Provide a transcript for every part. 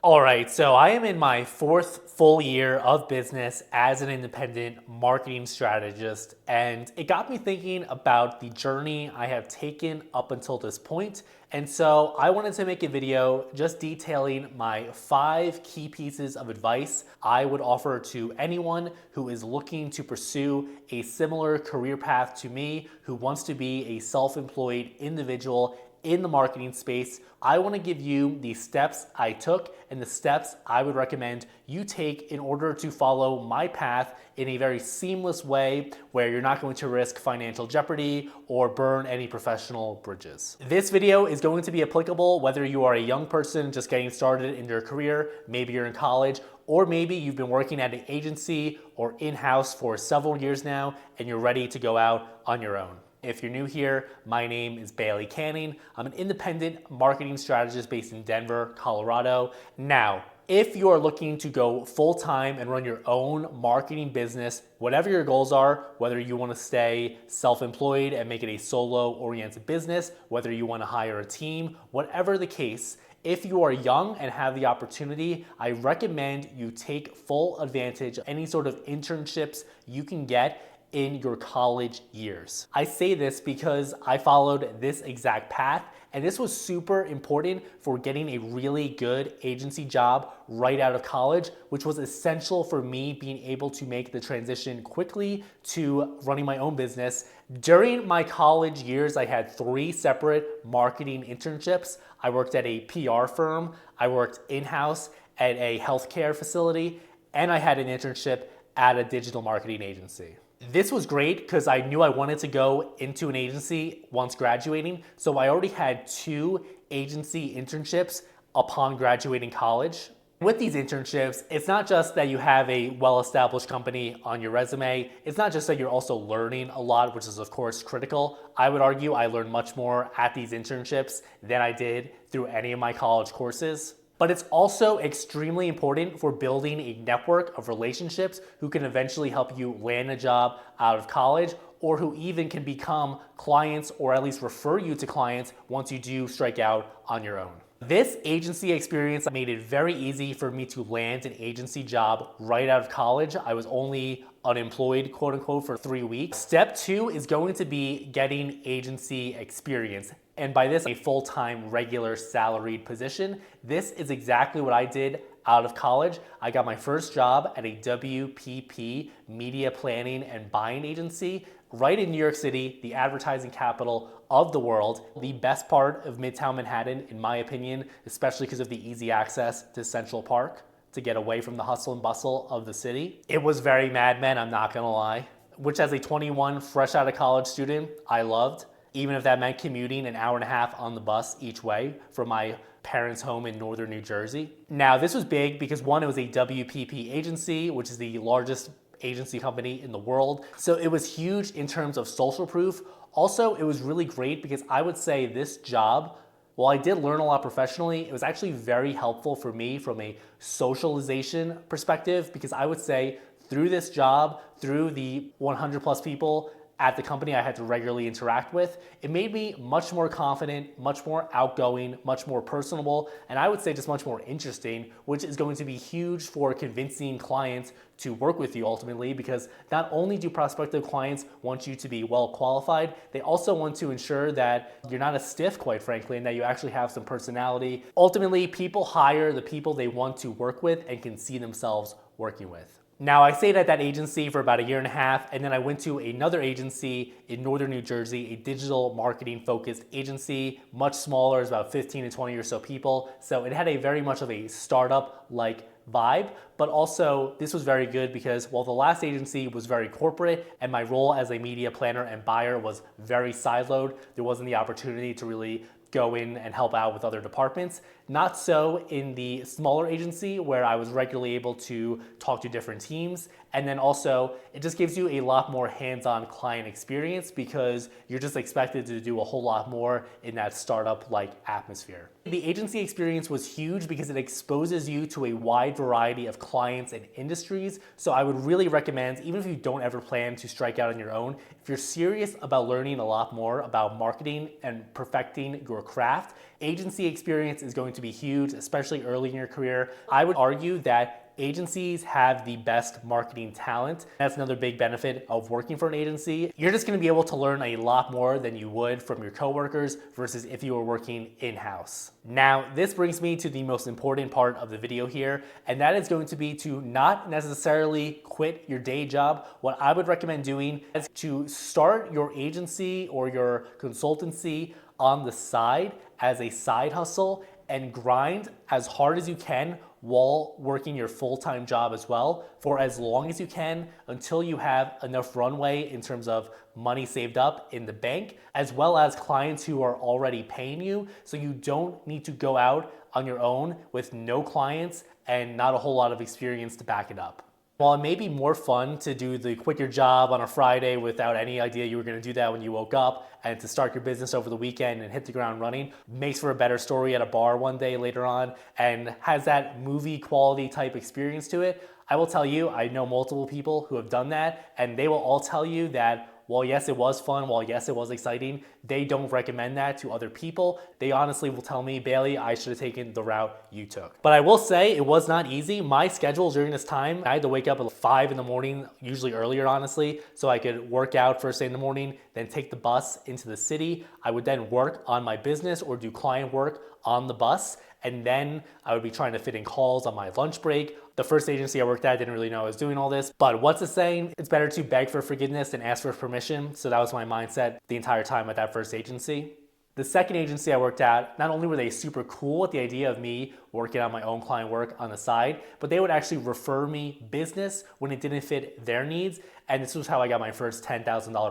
All right, so I am in my fourth full year of business as an independent marketing strategist, and it got me thinking about the journey I have taken up until this point. And so I wanted to make a video just detailing my 5 key pieces of advice I would offer to anyone who is looking to pursue a similar career path to me, who wants to be a self-employed individual in the marketing space. I want to give you the steps I took and the steps I would recommend you take in order to follow my path in a very seamless way where you're not going to risk financial jeopardy or burn any professional bridges. This video is going to be applicable whether you are a young person just getting started in your career, maybe you're in college, or maybe you've been working at an agency or in-house for several years now and you're ready to go out on your own. If you're new here, my name is Bailey Canning. I'm an independent marketing strategist based in Denver, Colorado. Now, if you are looking to go full-time and run your own marketing business, whatever your goals are, whether you want to stay self-employed and make it a solo-oriented business, whether you want to hire a team, whatever the case, if you are young and have the opportunity, I recommend you take full advantage of any sort of internships you can get in your college years. I say this because I followed this exact path, and this was super important for getting a really good agency job right out of college, which was essential for me being able to make the transition quickly to running my own business. During my college years, I had 3 separate marketing internships. I worked at a PR firm, I worked in-house at a healthcare facility, and I had an internship at a digital marketing agency. This was great because I knew I wanted to go into an agency once graduating, so I already had 2 agency internships upon graduating college. With these internships, it's not just that you have a well-established company on your resume, it's not just that you're also learning a lot, which is of course critical. I would argue I learned much more at these internships than I did through any of my college courses. But it's also extremely important for building a network of relationships who can eventually help you land a job out of college, or who even can become clients or at least refer you to clients once you do strike out on your own. This agency experience made it very easy for me to land an agency job right out of college. I was only unemployed, quote unquote, for 3 weeks. Step 2 is going to be getting agency experience. And by this, a full-time, regular salaried position. This is exactly what I did out of college. I got my first job at a WPP media planning and buying agency right in New York City, the advertising capital of the world. The best part of Midtown Manhattan, in my opinion, especially because of the easy access to Central Park to get away from the hustle and bustle of the city. It was very Mad Men, I'm not gonna lie, which as a 21 fresh out of college student, I loved, even if that meant commuting an hour and a half on the bus each way from my parents' home in northern New Jersey. Now, this was big because one, it was a WPP agency, which is the largest agency company in the world. So it was huge in terms of social proof. Also, it was really great because I would say this job, while I did learn a lot professionally, it was actually very helpful for me from a socialization perspective, because I would say through this job, through the 100 plus people at the company I had to regularly interact with, it made me much more confident, much more outgoing, much more personable, and I would say just much more interesting, which is going to be huge for convincing clients to work with you ultimately, because not only do prospective clients want you to be well qualified, they also want to ensure that you're not a stiff, quite frankly, and that you actually have some personality. Ultimately, people hire the people they want to work with and can see themselves working with. Now, I stayed at that agency for about 1.5 years, and then I went to another agency in northern New Jersey, a digital marketing focused agency, much smaller, it was about 15 to 20 or so people. So it had a very much of a startup-like vibe, but also this was very good because while the last agency was very corporate and my role as a media planner and buyer was very siloed, there wasn't the opportunity to really go in and help out with other departments. Not so in the smaller agency where I was regularly able to talk to different teams. And then also, it just gives you a lot more hands-on client experience because you're just expected to do a whole lot more in that startup-like atmosphere. The agency experience was huge because it exposes you to a wide variety of clients and industries. So I would really recommend, even if you don't ever plan to strike out on your own, if you're serious about learning a lot more about marketing and perfecting your craft, Agency experience is going to be huge, especially early in your career. I would argue that agencies have the best marketing talent. That's another big benefit of working for an agency. You're just going to be able to learn a lot more than you would from your coworkers versus if you were working in-house. Now, this brings me to the most important part of the video here, and that is going to be to not necessarily quit your day job. What I would recommend doing is to start your agency or your consultancy on the side as a side hustle and grind as hard as you can while working your full-time job as well for as long as you can until you have enough runway in terms of money saved up in the bank, as well as clients who are already paying you, so you don't need to go out on your own with no clients and not a whole lot of experience to back it up. While it may be more fun to do the quit your job on a Friday without any idea you were going to do that when you woke up, and to start your business over the weekend and hit the ground running, makes for a better story at a bar one day later on and has that movie quality type experience to it, I will tell you, I know multiple people who have done that, and they will all tell you that while yes, it was fun, while yes, it was exciting, they don't recommend that to other people. They honestly will tell me, Bailey, I should have taken the route you took. But I will say it was not easy. My schedule during this time, I had to wake up at 5 in the morning, usually earlier, honestly, so I could work out first thing in the morning, then take the bus into the city. I would then work on my business or do client work on the bus. And then I would be trying to fit in calls on my lunch break. The first agency I worked at didn't really know I was doing all this, but what's the saying? It's better to beg for forgiveness than ask for permission. So that was my mindset the entire time at that first agency. The second agency I worked at, not only were they super cool with the idea of me working on my own client work on the side, but they would actually refer me business when it didn't fit their needs. And this was how I got my first $10,000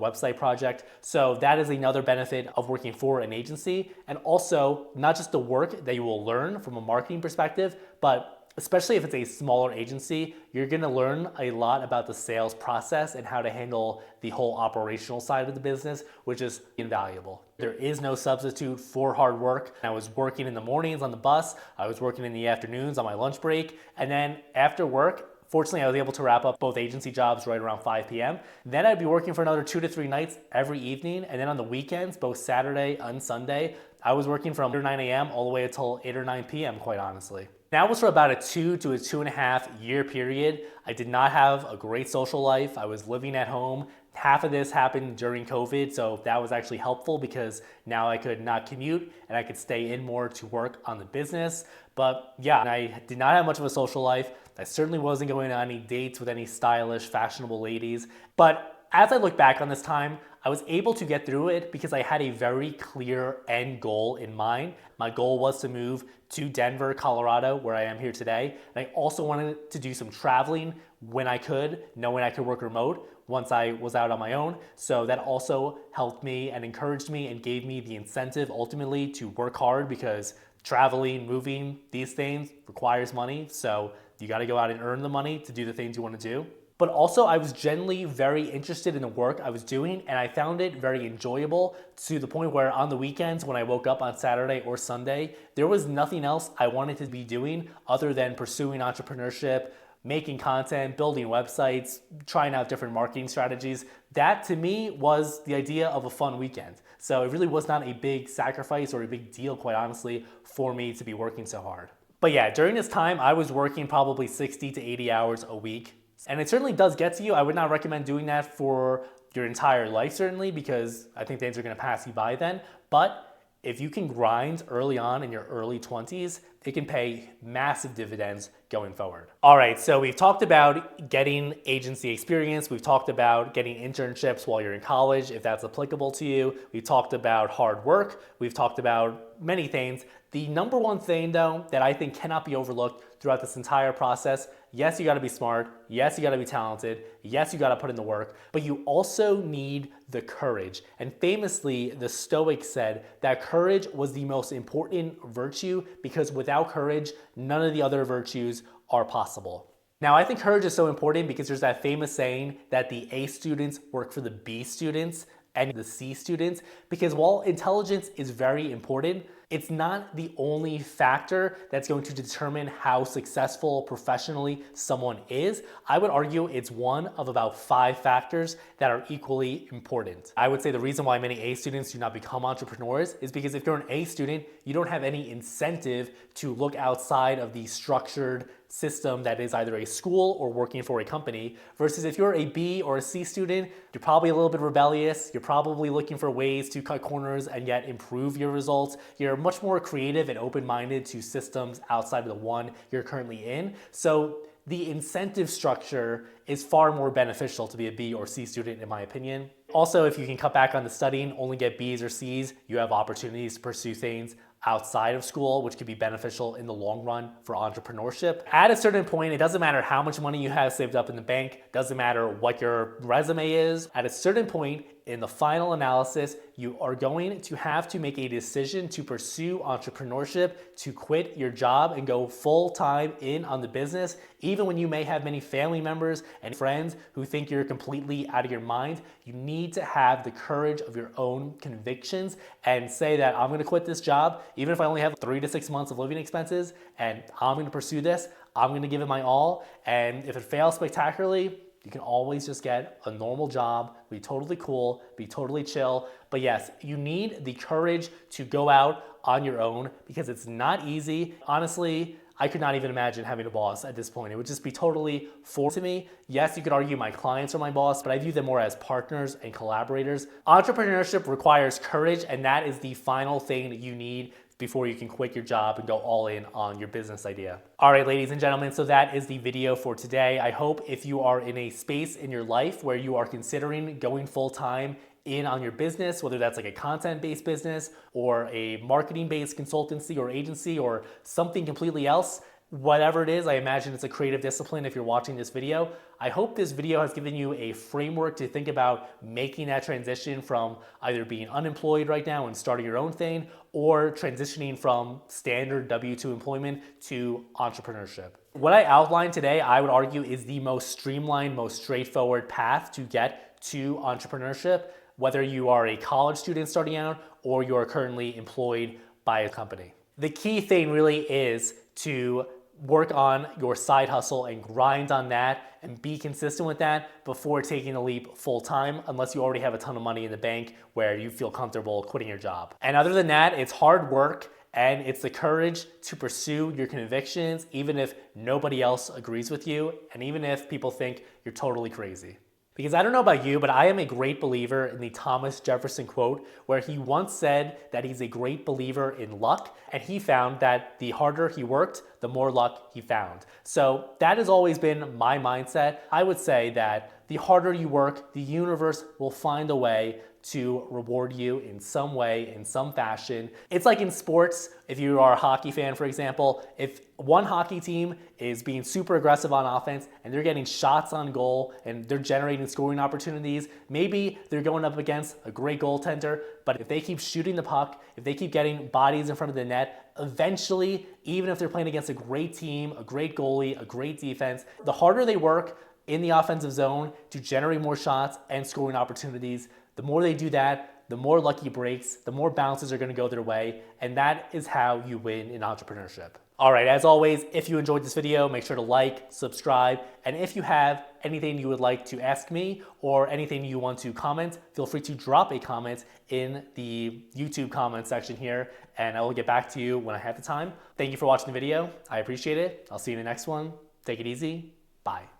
website project. So that is another benefit of working for an agency. And also not just the work that you will learn from a marketing perspective, but especially if it's a smaller agency, you're gonna learn a lot about the sales process and how to handle the whole operational side of the business, which is invaluable. There is no substitute for hard work. I was working in the mornings on the bus, I was working in the afternoons on my lunch break, and then after work, fortunately, I was able to wrap up both agency jobs right around 5 p.m. Then I'd be working for another 2 to 3 nights every evening, and then on the weekends, both Saturday and Sunday, I was working from 9 a.m. all the way until 8 or 9 p.m., quite honestly. That was for about a 2 to a 2.5 year period. I did not have a great social life. I was living at home. Half of this happened during COVID, so that was actually helpful because now I could not commute and I could stay in more to work on the business. But yeah, I did not have much of a social life. I certainly wasn't going on any dates with any stylish, fashionable ladies. But as I look back on this time, I was able to get through it because I had a very clear end goal in mind. My goal was to move to Denver, Colorado, where I am here today. And I also wanted to do some traveling when I could, knowing I could work remote once I was out on my own. So that also helped me and encouraged me and gave me the incentive ultimately to work hard because traveling, moving, these things requires money. So you got to go out and earn the money to do the things you want to do. But also I was genuinely very interested in the work I was doing and I found it very enjoyable to the point where on the weekends when I woke up on Saturday or Sunday, there was nothing else I wanted to be doing other than pursuing entrepreneurship, making content, building websites, trying out different marketing strategies. That to me was the idea of a fun weekend. So it really was not a big sacrifice or a big deal, quite honestly, for me to be working so hard. But yeah, during this time, I was working probably 60 to 80 hours a week. And it certainly does get to you. I would not recommend doing that for your entire life, certainly, because I think things are going to pass you by then. But if you can grind early on in your early 20s, it can pay massive dividends going forward. All right, so we've talked about getting agency experience. We've talked about getting internships while you're in college, if that's applicable to you. We've talked about hard work. We've talked about many things. The number one thing, though, that I think cannot be overlooked throughout this entire process, yes, you gotta be smart. Yes, you gotta be talented. Yes, you gotta put in the work, but you also need the courage. And famously, the Stoics said that courage was the most important virtue because without courage, none of the other virtues are possible. Now, I think courage is so important because there's that famous saying that the A students work for the B students and the C students, because while intelligence is very important, It's not the only factor that's going to determine how successful professionally someone is. I would argue it's one of about 5 factors that are equally important. I would say the reason why many A students do not become entrepreneurs is because if you're an A student, you don't have any incentive to look outside of the structured system that is either a school or working for a company, versus if you're a B or a C student, you're probably a little bit rebellious, you're probably looking for ways to cut corners and yet improve your results. You're much more creative and open-minded to systems outside of the one you're currently in. So the incentive structure is far more beneficial to be a B or C student, in my opinion. Also, if you can cut back on the studying, only get B's or C's, you have opportunities to pursue things outside of school, which could be beneficial in the long run for entrepreneurship. At a certain point, it doesn't matter how much money you have saved up in the bank, doesn't matter what your resume is. At a certain point, in the final analysis, you are going to have to make a decision to pursue entrepreneurship, to quit your job and go full time in on the business, even when you may have many family members and friends who think you're completely out of your mind. You need to have the courage of your own convictions and say that I'm gonna quit this job, even if I only have 3 to 6 months of living expenses, and I'm gonna pursue this. I'm gonna give it my all, and if it fails spectacularly, you can always just get a normal job, be totally cool, be totally chill. But yes, you need the courage to go out on your own because it's not easy. Honestly, I could not even imagine having a boss at this point. It would just be totally foreign to me. Yes, you could argue my clients are my boss, but I view them more as partners and collaborators. Entrepreneurship requires courage, and that is the final thing that you need before you can quit your job and go all in on your business idea. All right, ladies and gentlemen, so that is the video for today. I hope if you are in a space in your life where you are considering going full time in on your business, whether that's like a content-based business or a marketing-based consultancy or agency or something completely else, whatever it is, I imagine it's a creative discipline if you're watching this video. I hope this video has given you a framework to think about making that transition from either being unemployed right now and starting your own thing or transitioning from standard W-2 employment to entrepreneurship. What I outlined today, I would argue, is the most streamlined, most straightforward path to get to entrepreneurship, whether you are a college student starting out or you're currently employed by a company. The key thing really is to work on your side hustle and grind on that and be consistent with that before taking a leap full time, unless you already have a ton of money in the bank where you feel comfortable quitting your job. And other than that, it's hard work and it's the courage to pursue your convictions, even if nobody else agrees with you and even if people think you're totally crazy. Because I don't know about you, but I am a great believer in the Thomas Jefferson quote, where he once said that he's a great believer in luck, and he found that the harder he worked, the more luck he found. So that has always been my mindset. I would say that the harder you work, the universe will find a way to reward you in some way, in some fashion. It's like in sports, if you are a hockey fan, for example, if one hockey team is being super aggressive on offense and they're getting shots on goal and they're generating scoring opportunities, maybe they're going up against a great goaltender, but if they keep shooting the puck, if they keep getting bodies in front of the net, eventually, even if they're playing against a great team, a great goalie, a great defense, the harder they work in the offensive zone to generate more shots and scoring opportunities, the more they do that, the more lucky breaks, the more bounces are going to go their way, and that is how you win in entrepreneurship. All right, as always, if you enjoyed this video, make sure to like, subscribe, and if you have anything you would like to ask me or anything you want to comment, feel free to drop a comment in the YouTube comment section here, and I will get back to you when I have the time. Thank you for watching the video. I appreciate it. I'll see you in the next one. Take it easy. Bye.